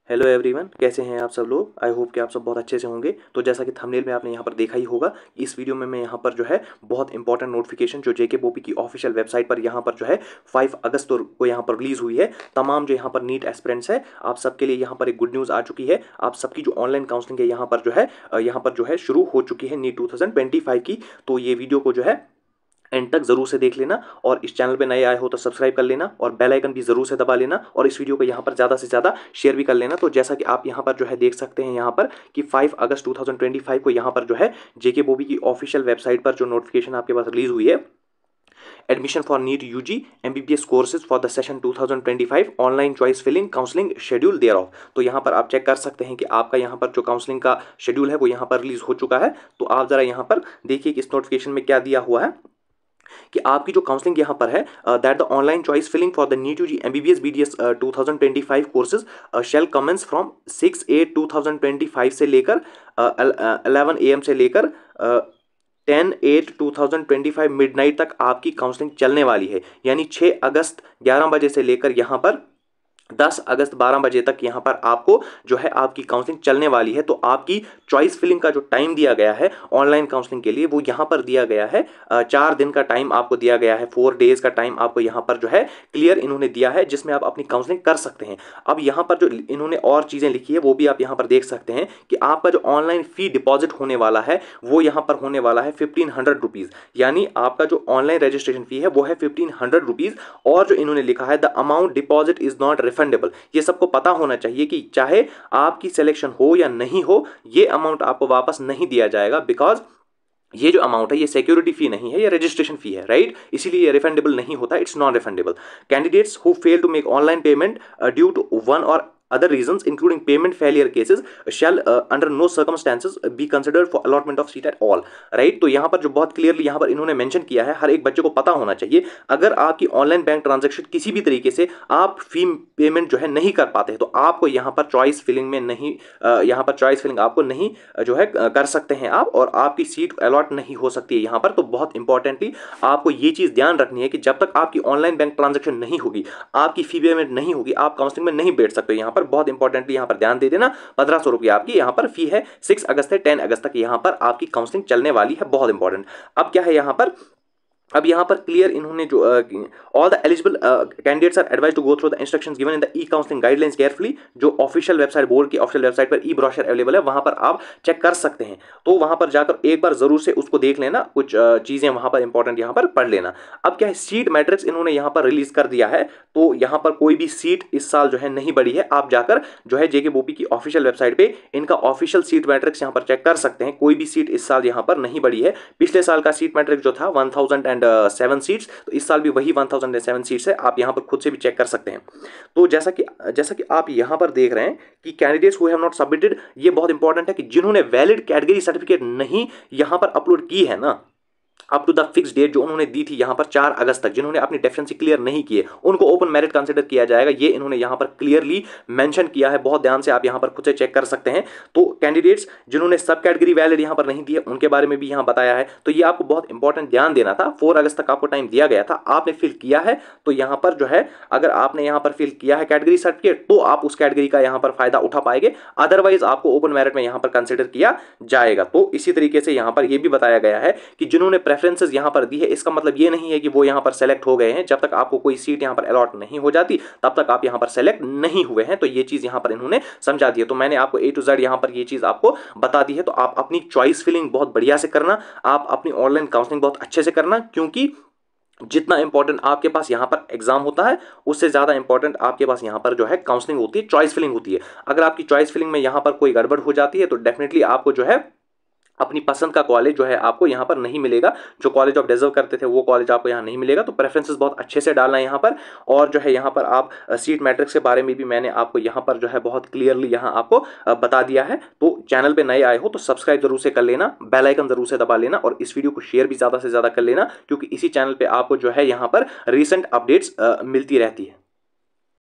Hello everyone, कैसे हैं आप सब लोग। आई होप कि आप सब बहुत अच्छे से होंगे। तो जैसा कि थंबनेल में आपने यहाँ पर देखा ही होगा, इस वीडियो में मैं यहाँ पर जो है बहुत इंपॉर्टेंट नोटिफिकेशन जो जेकेबोपी की ऑफिशियल वेबसाइट पर यहाँ पर जो है 5 अगस्त को यहाँ पर रिलीज हुई है। तमाम जो यहाँ पर नीट एस्पिरेंट्स है, आप सबके लिए यहाँ पर एक गुड न्यूज़ आ चुकी है। आप सबकी जो ऑनलाइन काउंसलिंग है यहाँ पर जो है शुरू हो चुकी है नीट 2025 की। तो ये वीडियो को जो है एंड तक जरूर से देख लेना, और इस चैनल पे नए आए हो तो सब्सक्राइब कर लेना, और बेल आइकन भी जरूर से दबा लेना, और इस वीडियो को यहाँ पर ज़्यादा से ज़्यादा शेयर भी कर लेना। तो जैसा कि आप यहाँ पर जो है देख सकते हैं यहाँ पर कि 5 अगस्त 2025 को यहाँ पर जो है जेकेबोपी की ऑफिशियल वेबसाइट पर जो नोटिफिकेशन आपके पास रिलीज हुई है, admission for NEET UG MBBS courses for the session 2025 online choice filling counselling schedule thereof. तो यहाँ पर आप चेक कर सकते हैं कि आपका यहाँ पर जो काउंसलिंग का शेड्यूल है वो यहाँ पर रिलीज हो चुका है। तो आप जरा यहाँ पर देखिए कि इस नोटिफिकेशन में क्या दिया हुआ है कि आपकी जो काउंसलिंग यहाँ पर है, that the online choice filling for the NEET UG MBBS BDS 2025 courses shall commence from 6/8/2025 से लेकर 11 AM से लेकर 10/8/2025 मिडनाइट तक आपकी काउंसलिंग चलने वाली है। यानी 6 अगस्त 11 बजे से लेकर यहाँ पर 10 अगस्त 12 बजे तक यहाँ पर आपको जो है आपकी काउंसलिंग चलने वाली है। तो आपकी चॉइस फिलिंग का जो टाइम दिया गया है ऑनलाइन काउंसलिंग के लिए, वो यहाँ पर दिया गया है 4 दिन का टाइम आपको दिया गया है। 4 डेज का टाइम आपको यहाँ पर जो है क्लियर इन्होंने दिया है, जिसमें आप अपनी काउंसलिंग कर सकते हैं। अब यहाँ पर जो इन्होंने और चीज़ें लिखी है वो भी आप यहाँ पर देख सकते हैं कि आपका जो ऑनलाइन फी डिपॉजिट होने वाला है वो यहाँ पर होने वाला है 1500 रुपीज़। यानी आपका जो ऑनलाइन रजिस्ट्रेशन फी है वो है 1500 रुपीज़। और जो इन्होंने लिखा है the amount deposit is not refundable. ये सबको पता होना चाहिए कि चाहे आपकी सिलेक्शन हो या नहीं हो, ये अमाउंट आपको वापस नहीं दिया जाएगा, बिकॉज ये जो अमाउंट है ये सिक्योरिटी फी नहीं है, ये रजिस्ट्रेशन फी है, राइट। इसीलिए ये रिफंडेबल नहीं होता, it's non refundable. Candidates who fail to make online payment due to one or other reasons including payment failure cases shall under no circumstances be considered for allotment of seat at all, right। तो यहाँ पर जो बहुत clearly यहाँ पर इन्होंने mention किया है, हर एक बच्चे को पता होना चाहिए, अगर आपकी ऑनलाइन बैंक ट्रांजैक्शन किसी भी तरीके से आप फी पेमेंट जो है नहीं कर पाते हैं तो आपको यहाँ पर चॉइस फिलिंग में नहीं, यहाँ पर चॉइस फिलिंग आपको नहीं जो है कर सकते हैं आप, और आपकी सीट अलॉट नहीं हो सकती है यहाँ पर। तो बहुत इंपॉर्टेंटली आपको ये चीज़ ध्यान रखनी है कि जब तक आपकी ऑनलाइन बैंक ट्रांजैक्शन नहीं होगी, आपकी फी पेमेंट नहीं होगी, आप काउंसलिंग में नहीं बैठ सकते। यहाँ पर बहुत इंपॉर्टेंटली यहाँ पर ध्यान दे देना, 1500 रुपये आपकी यहाँ पर फी है। 6 अगस्त से 10 अगस्त तक यहाँ पर आपकी काउंसलिंग चलने वाली है, बहुत इंपॉर्टेंट। अब क्या है यहाँ पर, अब यहाँ पर क्लियर इन्होंने जो all the eligible candidates are advise to go through the instructions given in the E counselling guidelines carefully. जो ऑफिशियल वेबसाइट, बोर्ड की ऑफिशियल वेबसाइट पर ई ब्रोशर अवेलेबल है, वहाँ पर आप चेक कर सकते हैं। तो वहाँ पर जाकर एक बार जरूर से उसको देख लेना, कुछ चीज़ें वहाँ पर इंपॉर्टेंट यहाँ पर पढ़ लेना। अब क्या है, सीट मैट्रिक्स इन्होंने यहाँ पर रिलीज कर दिया है। तो यहाँ पर कोई भी सीट इस साल जो है नहीं बढ़ी है। आप जाकर जो है जेकेबोपी की ऑफिशियल वेबसाइट पे इनका ऑफिशियल सीट मैट्रिक्स यहाँ पर चेक कर सकते हैं। कोई भी सीट इस साल यहाँ पर नहीं बढ़ी है। पिछले साल का सीट मैट्रिक्स जो था 1007 सीट, तो इस साल भी वही 1007 सीट्स है। आप यहां पर खुद से भी चेक कर सकते हैं। तो जैसा कि आप यहां पर देख रहे हैं कि candidates who have not submitted, ये बहुत इंपॉर्टेंट है कि जिन्होंने वैलिड कैटेगरी सर्टिफिकेट नहीं यहां पर अपलोड की है ना, up to the fix date जो उन्होंने दी थी यहाँ पर 4 अगस्त तक, जिन्होंने अपनी डेफिशिएंसी क्लियर नहीं किए उनको ओपन मेरिट कंसीडर किया जाएगा। ये इन्होंने यहाँ पर क्लियरली मेंशन किया है, बहुत ध्यान से आप यहाँ पर खुद से चेक कर सकते हैं। तो कैंडिडेट्स जिन्होंने सब कैटेगरी वैलिड यहाँ पर नहीं दी है उनके बारे में भी यहाँ बताया है। तो ये आपको बहुत इंपॉर्टेंट ध्यान देना था। 4 अगस्त तक आपको टाइम दिया गया था, आपने फिल किया है। तो यहाँ पर जो है अगर आपने यहाँ पर फिल किया है कैटेगरी सर्टिफिकेट तो आप उस कैटेगरी का यहाँ पर फायदा उठा पाएंगे, अदरवाइज आपको ओपन मेरिट में यहाँ पर कंसिडर किया जाएगा। तो इसी तरीके से यहाँ पर यह भी बताया गया है कि जिन्होंने प्रेफरेंसेस यहाँ पर दी है, इसका मतलब ये नहीं है कि वो यहाँ पर सेलेक्ट हो गए हैं। जब तक आपको कोई सीट यहाँ पर अलॉट नहीं हो जाती तब तक आप यहाँ पर सेलेक्ट नहीं हुए हैं। तो ये चीज यहाँ पर इन्होंने समझा दी है। तो मैंने आपको A to Z यहाँ पर ये चीज आपको बता दी है। तो आप अपनी चॉइस फिलिंग बहुत बढ़िया से करना, आप अपनी ऑनलाइन काउंसलिंग बहुत अच्छे से करना, क्योंकि जितना इंपॉर्टेंट आपके पास यहाँ पर एग्जाम होता है उससे ज़्यादा इंपॉर्टेंट आपके पास यहाँ पर जो है काउंसलिंग होती है, चॉइस फिलिंग होती है। अगर आपकी चॉइस फिलिंग में यहाँ पर कोई गड़बड़ हो जाती है तो डेफिनेटली आपको जो है अपनी पसंद का कॉलेज जो है आपको यहाँ पर नहीं मिलेगा। जो कॉलेज आप डिजर्व करते थे वो कॉलेज आपको यहाँ नहीं मिलेगा। तो प्रेफरेंसेस बहुत अच्छे से डालना है यहाँ पर। और जो है यहाँ पर आप सीट मैट्रिक्स के बारे में भी मैंने आपको यहाँ पर जो है बहुत क्लियरली यहाँ आपको बता दिया है। तो चैनल पे नए आए हो तो सब्सक्राइब जरूर से कर लेना, बेल आइकन जरूर से दबा लेना, और इस वीडियो को शेयर भी ज़्यादा से ज़्यादा कर लेना, क्योंकि इसी चैनल पर आपको जो है यहाँ पर रिसेंट अपडेट्स मिलती रहती है।